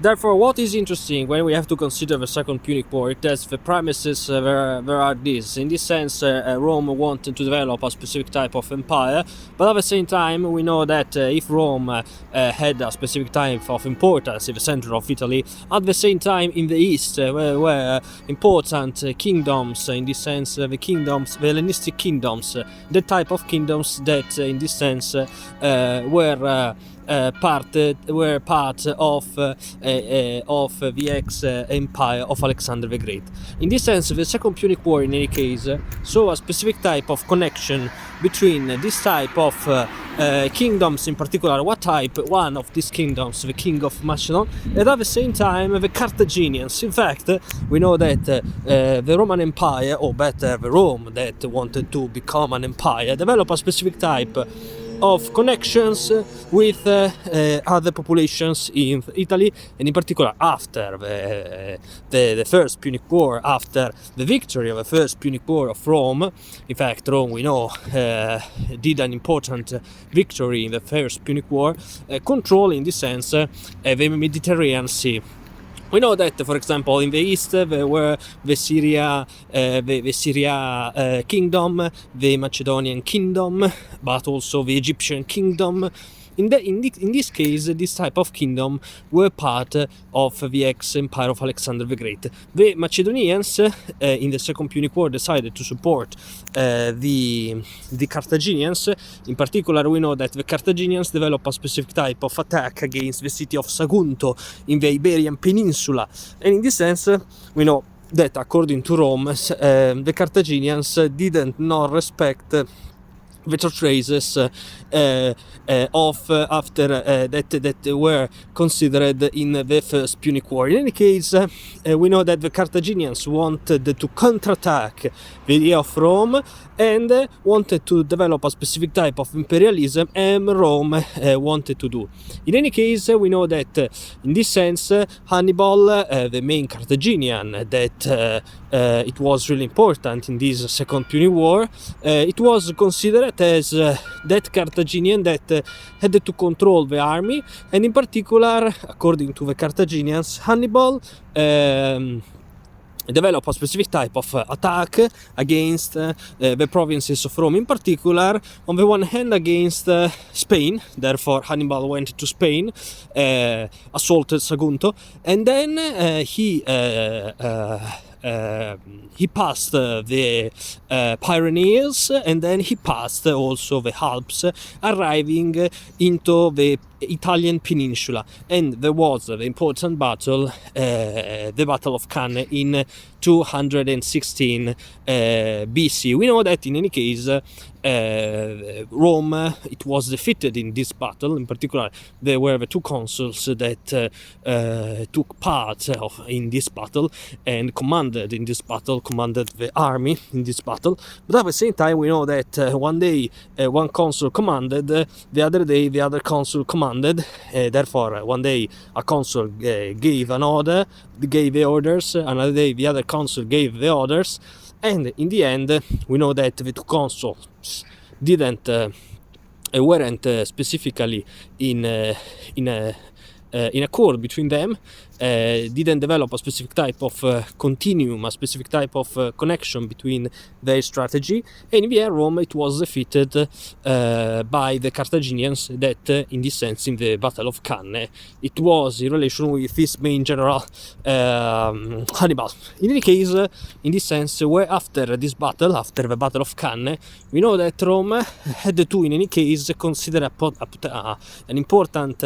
Therefore, what is interesting when we have to consider the Second Punic War, it has the premises there are these. In this sense, Rome wanted to develop a specific type of empire, but at the same time, we know that if Rome had a specific type of importance in the center of Italy, at the same time in the east were important kingdoms, in this sense, the Hellenistic kingdoms, the type of kingdoms that, in this sense, were part of the ex-empire of Alexander the Great. In this sense, the Second Punic War, in any case, saw a specific type of connection between this type of kingdoms, in particular, one of these kingdoms, the King of Macedon, and at the same time the Carthaginians. In fact, we know that the Roman Empire, or better, the Rome that wanted to become an empire, developed a specific type of connections with other populations in Italy, and in particular after the First Punic War, after the victory of the First Punic War of Rome. In fact, Rome, we know, did an important victory in the First Punic War, controlling, in this sense, the Mediterranean Sea. We know that, for example, in the east there were the Syria kingdom, the Macedonian kingdom, but also the Egyptian kingdom. In this case, this type of kingdom were part of the ex-empire of Alexander the Great. The Macedonians, in the Second Punic War, decided to support the Carthaginians. In particular, we know that the Carthaginians developed a specific type of attack against the city of Sagunto in the Iberian Peninsula. And in this sense, we know that, according to Rome, the Carthaginians didn't not respect the traces that were considered in the First Punic War. In any case, we know that the Carthaginians wanted to counterattack the idea of Rome and wanted to develop a specific type of imperialism, and Rome wanted to do. In any case, we know that in this sense, Hannibal, the main Carthaginian, that it was really important in this Second Punic War, it was considered as that Carthaginian that had to control the army, and in particular, according to the Carthaginians, Hannibal develop a specific type of attack against the provinces of Rome, in particular, on the one hand against Spain. Therefore, Hannibal went to Spain, assaulted Sagunto, and then he passed the Pyrenees, and then he passed also the Alps, arriving into the Italian peninsula. And there was the important battle, the Battle of Cannae, in 216 BC. We know that in any case Rome it was defeated in this battle. In particular, there were the two consuls that took part in this battle and commanded the army in this battle. But at the same time, we know that one day one consul commanded, the other day the other consul commanded. Therefore, one day a consul gave the orders, another day the other consul gave the orders, and in the end we know that the two consuls weren't specifically in accord between them, didn't develop a specific type of continuum, a specific type of connection between their strategy, and in the end Rome it was defeated by the Carthaginians that, in this sense, in the Battle of Cannae, it was in relation with his main general Hannibal. In any case, in this sense, where after this battle, after the Battle of Cannae, we know that Rome had to, in any case, consider an important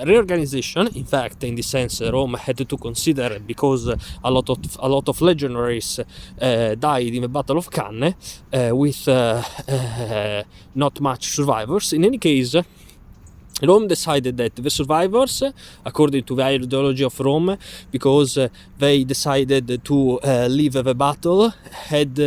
reorganization. In fact, in this sense, Rome had to consider, because a lot of legionaries died in the Battle of Cannae, with not much survivors. In any case, Rome decided that the survivors, according to the ideology of Rome, because they decided to leave the battle, had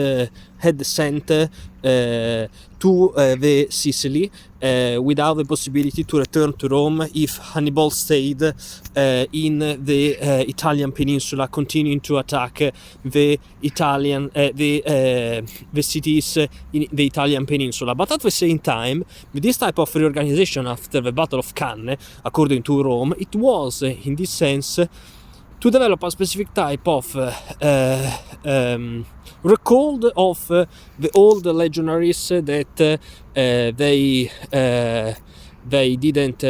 had sent to the Sicily without the possibility to return to Rome if Hannibal stayed in the Italian peninsula, continuing to attack the cities in the Italian peninsula. But at the same time, with this type of reorganization after the Battle of Cannae, according to Rome, it was in this sense to develop a specific type of record of the old legionaries that they didn't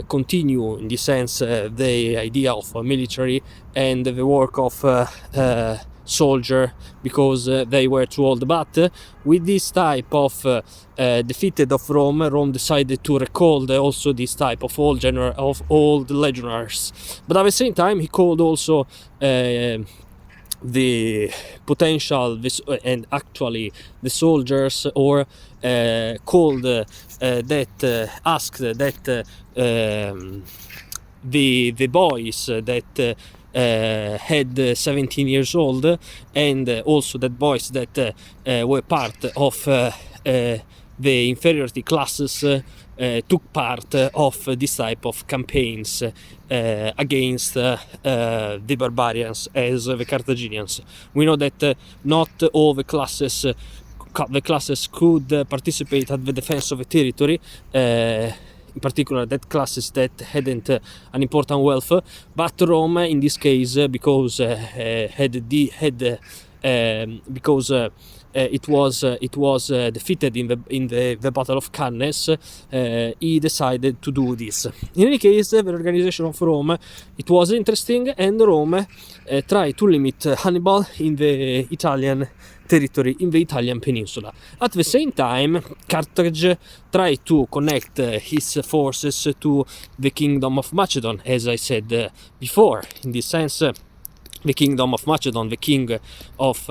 continue in this sense the idea of military and the work of soldier because they were too old. But with this type of defeated of Rome decided to recall also this type of old legionaries. But at the same time, he called also the potential and actually the soldiers, or called that asked that the boys that had 17 years old, and also that boys that were part of the inferiority classes took part of this type of campaigns against the barbarians as the Carthaginians. We know that not all the classes could participate at the defense of a territory, in particular that classes that hadn't an important wealth, but Rome in this case, because it was defeated in the Battle of Cannes, he decided to do this. In any case, the organization of Rome, it was interesting, and Rome tried to limit Hannibal in the Italian territory, in the Italian peninsula. At the same time, Carthage tried to connect his forces to the kingdom of Macedon, as I said before. In this sense, the kingdom of Macedon, the king of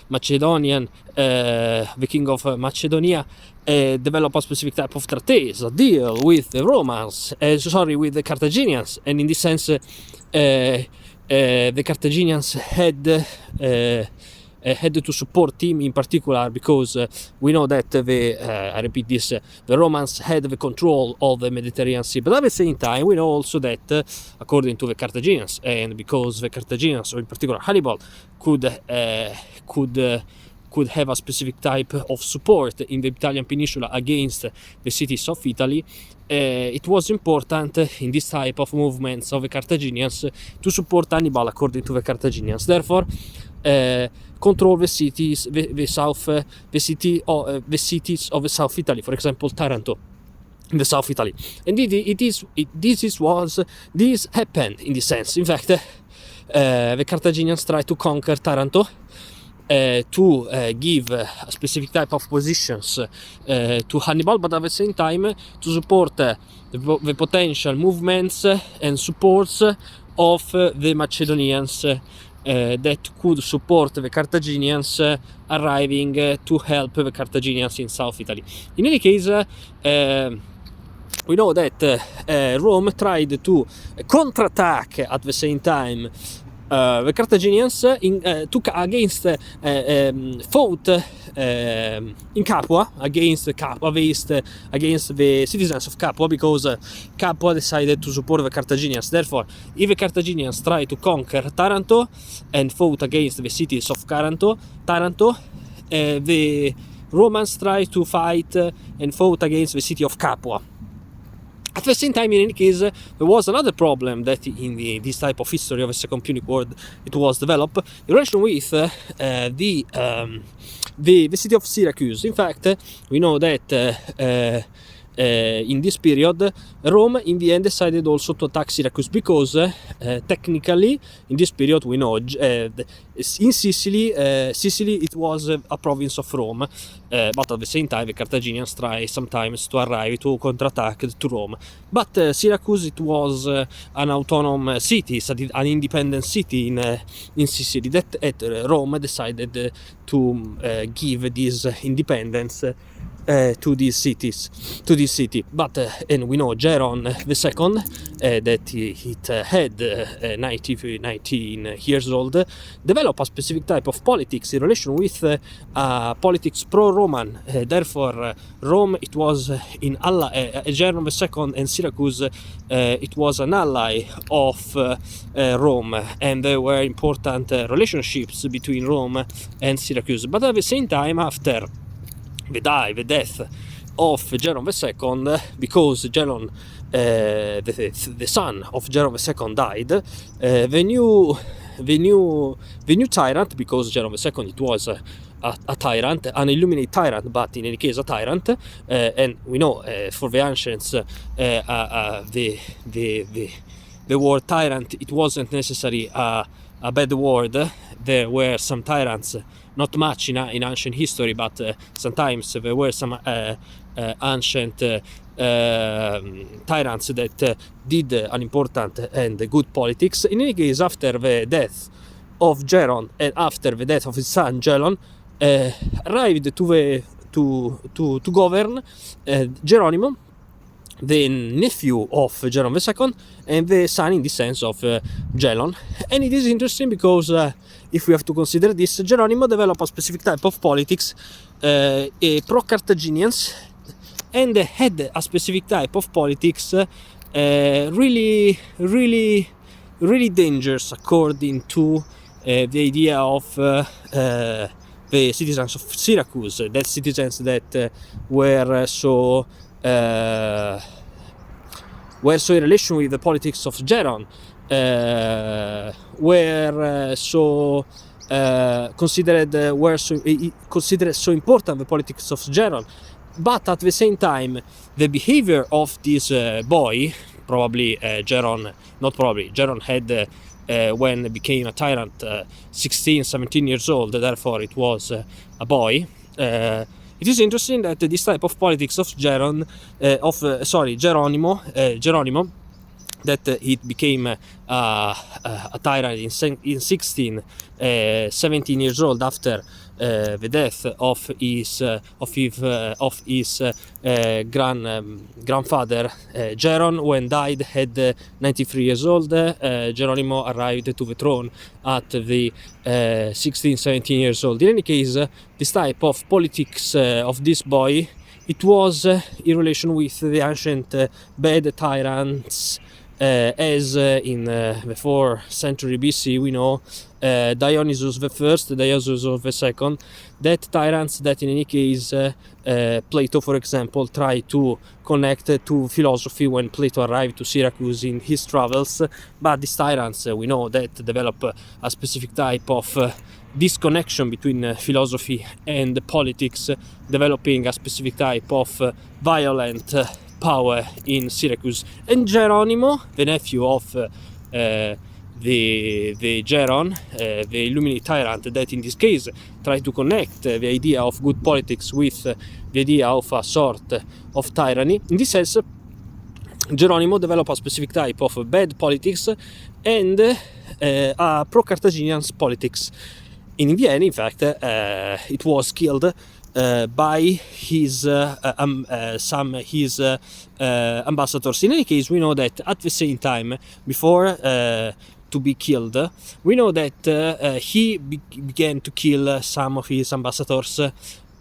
Macedonian, the king of Macedonia, develop a specific type of treaties, a deal with the Romans, with the Carthaginians, and in this sense, the Carthaginians had to support him in particular because we know that I repeat this, the Romans had the control of the Mediterranean Sea, but at the same time we know also that according to the Carthaginians, and because the Carthaginians, or in particular Hannibal, could have a specific type of support in the Italian peninsula against the cities of Italy, it was important in this type of movements of the Carthaginians to support Hannibal according to the Carthaginians. Therefore, control the cities, the cities of the South Italy, for example Taranto in the South Italy, and this happened in this sense. In fact, the Carthaginians tried to conquer Taranto to give a specific type of positions to Hannibal, but at the same time to support the potential movements and supports of the Macedonians that could support the Carthaginians arriving to help the Carthaginians in South Italy. In any case, we know that Rome tried to counterattack at the same time the Carthaginians fought in Capua against the citizens of Capua, because Capua decided to support the Carthaginians. Therefore, if the Carthaginians tried to conquer Taranto and fought against the cities of Taranto, the Romans tried to fight and fought against the city of Capua. At the same time, in any case, there was another problem that in this type of history of the Second Punic War it was developed in relation with the city of Syracuse. In fact, we know that in this period, Rome in the end decided also to attack Syracuse because technically in this period we know in Sicily it was a province of Rome, but at the same time the Carthaginians try sometimes to arrive to counterattack to Rome. But Syracuse, it was an autonomous city, an independent city in Sicily that Rome decided to give this independence to these city. But and we know Jeron II, that it had 19 years old, developed a specific type of politics in relation with politics pro-Roman. Therefore, Rome, it was in ally. Jeron II and Syracuse, it was an ally of Rome, and there were important relationships between Rome and Syracuse. But at the same time, after the death of Jeron II, because Jeron, the son of Jeron II died, the new tyrant, because Jeron II it was a tyrant, an illuminate tyrant, but in any case a tyrant, and we know for the ancients the word tyrant, it wasn't necessarily a bad word. There were some tyrants, not much in ancient history, but sometimes there were some ancient tyrants that did an important and good politics. In any case, after the death of Jeron and after the death of his son Jelon, arrived to govern Geronimo, the nephew of Jeron II, and the son in the sense of Jelon. And it is interesting because if we have to consider this, Geronimo developed a specific type of politics, pro-Carthaginians, and had a specific type of politics really dangerous, according to the idea of the citizens of Syracuse, that citizens that were so in relation with the politics of Jeron, considered so important the politics of Jeron. But at the same time, the behavior of this boy, Jeron had when he became a tyrant 16-17 years old, therefore it was a boy. It is interesting that this type of politics of Geronimo, that it became a tyrant in 17 years old after the death of his grandfather Jeron, when died, had 93 years old. Geronimo arrived to the throne at the 16-17 years old. In any case, this type of politics of this boy, it was in relation with the ancient bad tyrants, as in the 4th century BC we know Dionysus I, Dionysus II, that tyrants that in any case Plato, for example, tried to connect to philosophy when Plato arrived to Syracuse in his travels. But these tyrants, we know that develop a specific type of disconnection between philosophy and politics, developing a specific type of violent power in Syracuse. And Geronimo, the nephew of the Jeron, the Illuminate tyrant, that in this case tried to connect the idea of good politics with the idea of a sort of tyranny. In this sense, Geronimo developed a specific type of bad politics and a pro-Carthaginian politics. In Vienna, in fact, it was killed by his ambassadors. In any case, we know that at the same time, before to be killed, we know that he began to kill some of his ambassadors,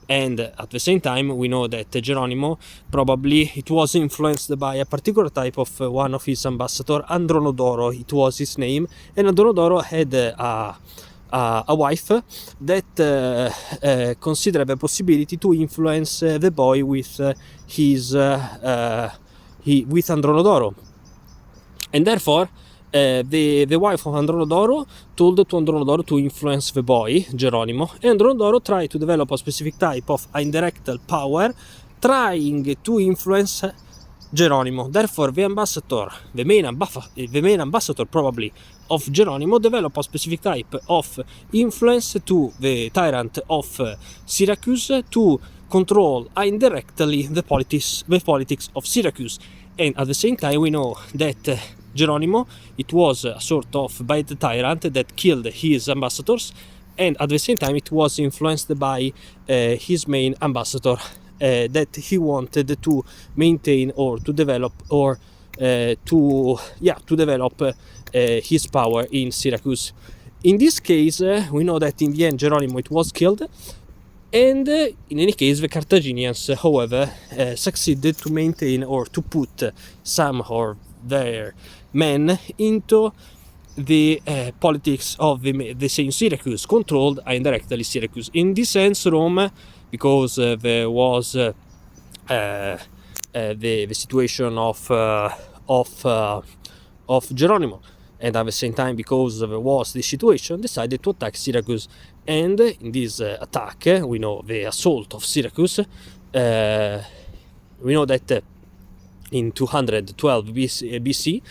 and at the same time we know that Geronimo probably it was influenced by a particular type of one of his ambassadors, Andronodoro, it was his name, and Andronodoro had a wife that considered the possibility to influence the boy with with Andronodoro, and therefore the wife of Andronodoro told to Andronodoro to influence the boy Geronimo, and Andronodoro tried to develop a specific type of indirect power, trying to influence Geronimo. Therefore, the main ambassador probably of Geronimo developed a specific type of influence to the tyrant of Syracuse to control indirectly the politics of Syracuse. And at the same time, we know that Geronimo, it was a sort of bad tyrant that killed his ambassadors, and at the same time it was influenced by his main ambassador, that he wanted to maintain or to develop or to develop his power in Syracuse. In this case, we know that in the end Geronimo it was killed, and in any case the Carthaginians, however, succeeded to maintain or to put some of their men into the politics of the same Syracuse, controlled indirectly Syracuse. In this sense, Rome, because there was the situation of Geronimo, and at the same time because there was this situation, decided to attack Syracuse. And in this attack, we know the assault of Syracuse. We know that in 212 BC,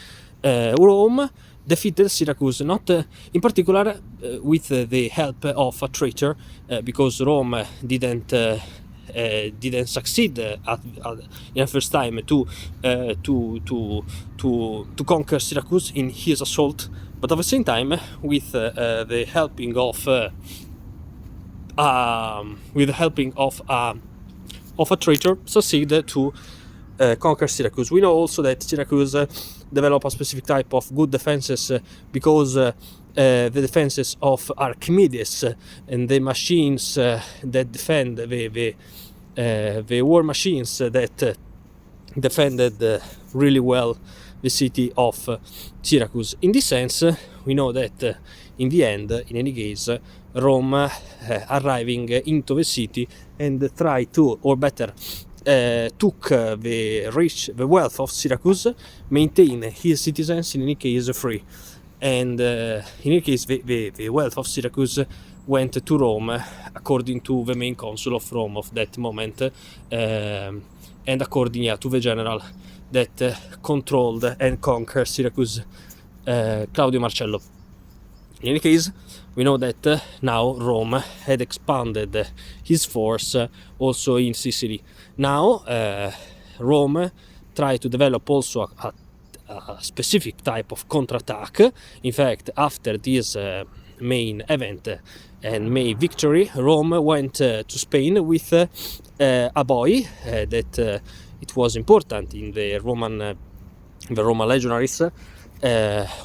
Rome defeated Syracuse, not in particular with the help of a traitor, because Rome didn't succeed in the first time to conquer Syracuse in his assault, but at the same time with the helping of a traitor, succeeded to conquer Syracuse. We know also that Syracuse developed a specific type of good defenses because the defenses of Archimedes and the machines that defend the war machines that defended really well the city of Syracuse. In this sense, we know that in the end, in any case, Rome arriving into the city and tried to, or better, took the wealth of Syracuse, maintain his citizens in any case free, and in any case the wealth of Syracuse went to Rome, according to the main consul of Rome of that moment, and according to the general that controlled and conquered Syracuse, Claudio Marcello. In any case, we know that now Rome had expanded his force also in Sicily. Now Rome tried to develop also a specific type of counterattack. In fact, after this main event and main victory, Rome went to Spain with a boy that it was important in the Roman legionaries,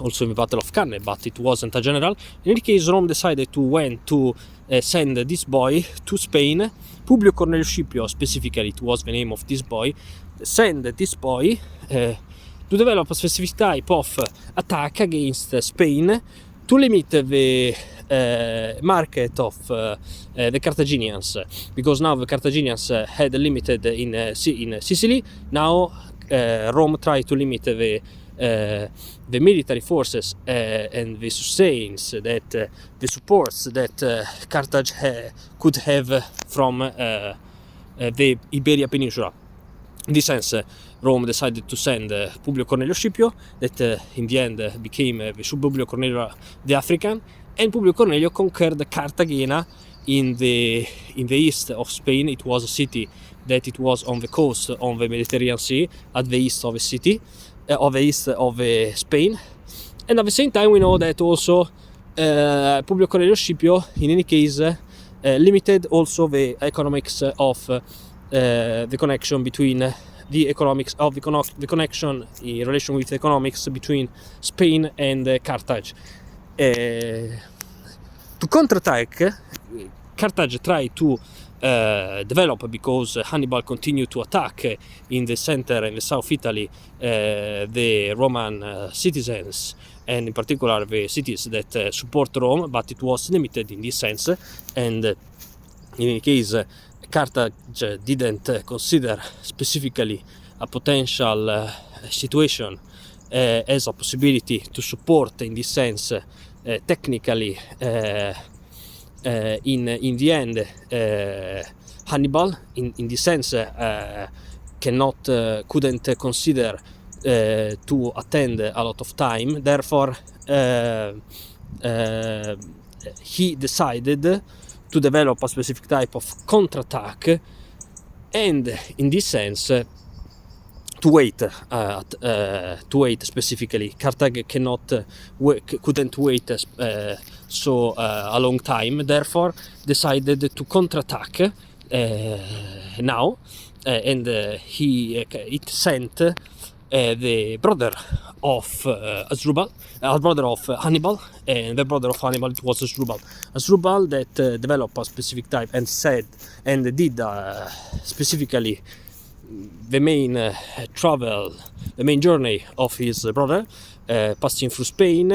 also in the Battle of Cannae, but it wasn't a general. In any case, Rome decided to send this boy to Spain. Publio Cornelio Scipio, specifically, it was the name of this boy, send this boy to develop a specific type of attack against Spain to limit the market of the Carthaginians, because now the Carthaginians had limited in Sicily. Now Rome tried to limit the military forces and the sustains that the supports that Carthage could have from the Iberia Peninsula. In this sense, Rome decided to send Publio Cornelio Scipio, that in the end became the Publio Cornelio the African, and Publio Cornelio conquered Cartagena in the east of Spain. It was a city that it was on the coast on the Mediterranean Sea, at the east of the city, of the east of Spain. And at the same time, we know that also Publio Cornelio Scipio, in any case, limited also the economics of the connection between the economics of the connection in relation with the economics between Spain and Carthage. To counterattack, Carthage tried to develop, because Hannibal continued to attack in the center and the south Italy the Roman citizens, and in particular the cities that support Rome, but it was limited in this sense. And in any case, Carthage didn't consider specifically a potential situation as a possibility to support, in this sense, technically in the end Hannibal. In this sense, couldn't consider to attend a lot of time. Therefore, he decided to develop a specific type of counterattack, and in this sense to wait specifically. Carthage couldn't wait so a long time, therefore decided to counterattack now, and it sent the brother of Asdrubal, brother of Hannibal, and the brother of Hannibal, it was Asdrubal. Asdrubal that developed a specific type and said and did specifically the main the main journey of his brother, passing through Spain,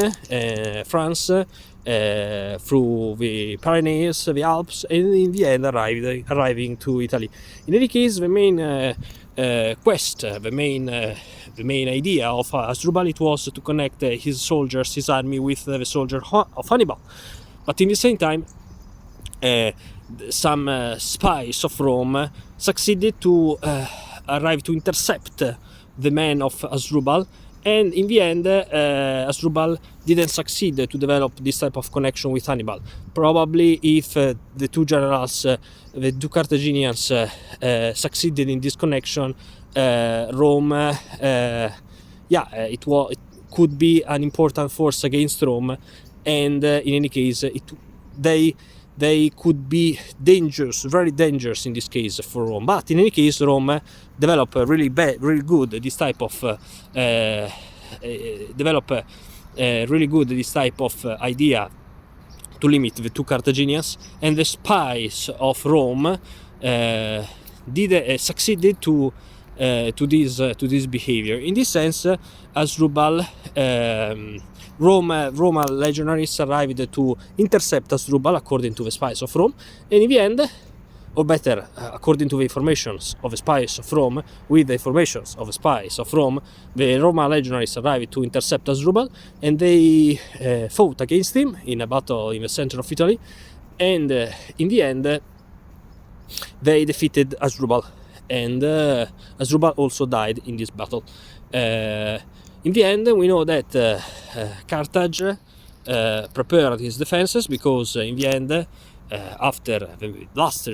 France, through the Pyrenees, the Alps, and in the end arriving to Italy. In any case, the main quest, the main idea of Asdrubal, it was to connect his soldiers, his army, with the soldier of Hannibal. But in the same time, some spies of Rome succeeded to arrive to intercept the men of Asdrubal, and in the end Asdrubal didn't succeed to develop this type of connection with Hannibal. Probably if the two generals, the two Carthaginians succeeded in this connection, Rome, it could be an important force against Rome, and in any case they could be dangerous, very dangerous in this case for Rome. But in any case, Rome developed really good this type of idea to limit the two Carthaginians, and the spies of Rome succeeded to this behavior. In this sense, Asdrubal, Roman legionaries arrived to intercept Asdrubal according to the spies of Rome, and in the end, or better, according to the informations of the spies of Rome, with the informations of the spies of Rome, the Roman legionaries arrived to intercept Asdrubal, and they fought against him in a battle in the center of Italy, and in the end they defeated Asdrubal, and Asdrubal also died in this battle. In the end, we know that Carthage prepared his defenses, because in the end, after the last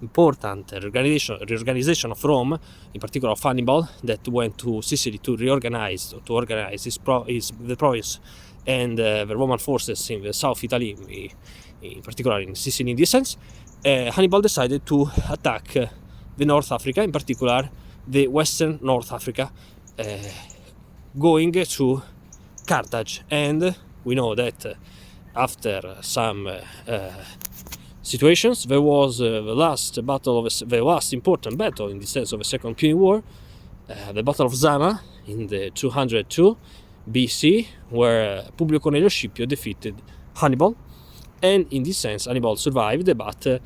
important reorganization of Rome, in particular of Hannibal, that went to Sicily to organize the province and the Roman forces in the South Italy, in particular in Sicily in this sense, Hannibal decided to attack the North Africa, in particular the Western North Africa, going to Carthage. And we know that after some situations, there was the last important battle in the sense of the Second Punic War, the Battle of Zama in the 202 BC, where Publio Cornelio Scipio defeated Hannibal, and in this sense Hannibal survived, but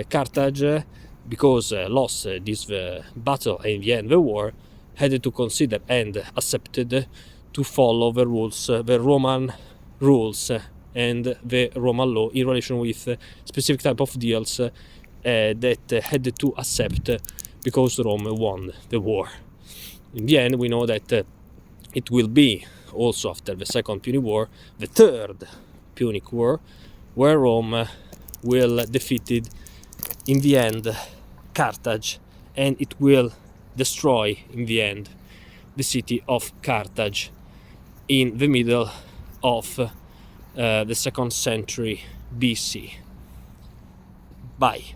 Carthage, because lost this battle and in the end the war, had to consider and accepted to follow the rules, the Roman rules and the Roman law in relation with specific type of deals that had to accept because Rome won the war. In the end, we know that it will be also after the Second Punic War, the Third Punic War, where Rome will defeat in the end Carthage, and it will destroy in the end the city of Carthage in the middle of the 2nd century BC. Bye.